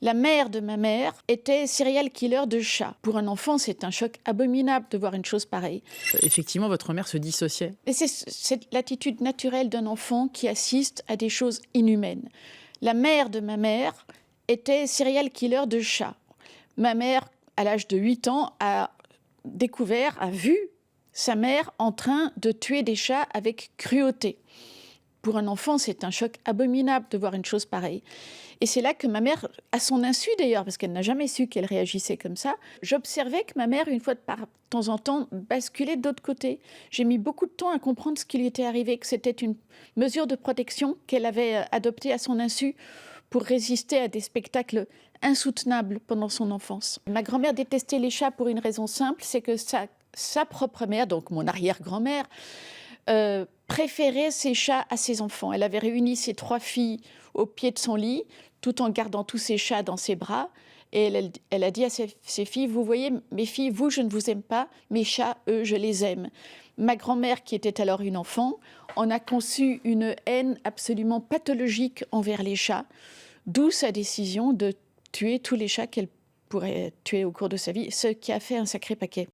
La mère de ma mère était serial killer de chats. Pour un enfant, c'est un choc abominable de voir une chose pareille. Effectivement, votre mère se dissociait. Et c'est l'attitude naturelle d'un enfant qui assiste à des choses inhumaines. La mère de ma mère était serial killer de chats. Ma mère, à l'âge de 8 ans, a vu sa mère en train de tuer des chats avec cruauté. Pour un enfant, c'est un choc abominable de voir une chose pareille. Et c'est là que ma mère, à son insu d'ailleurs, parce qu'elle n'a jamais su qu'elle réagissait comme ça, j'observais que ma mère, une fois de temps en temps, basculait de l'autre côté. J'ai mis beaucoup de temps à comprendre ce qui lui était arrivé, que c'était une mesure de protection qu'elle avait adoptée à son insu pour résister à des spectacles insoutenables pendant son enfance. Ma grand-mère détestait les chats pour une raison simple, c'est que sa propre mère, donc mon arrière-grand-mère, préférait ses chats à ses enfants. Elle avait réuni ses 3 filles au pied de son lit, tout en gardant tous ses chats dans ses bras. Et elle a dit à ses filles, vous voyez, mes filles, vous, je ne vous aime pas, mes chats, eux, je les aime. Ma grand-mère, qui était alors une enfant, en a conçu une haine absolument pathologique envers les chats, d'où sa décision de tuer tous les chats qu'elle pourrait tuer au cours de sa vie, ce qui a fait un sacré paquet.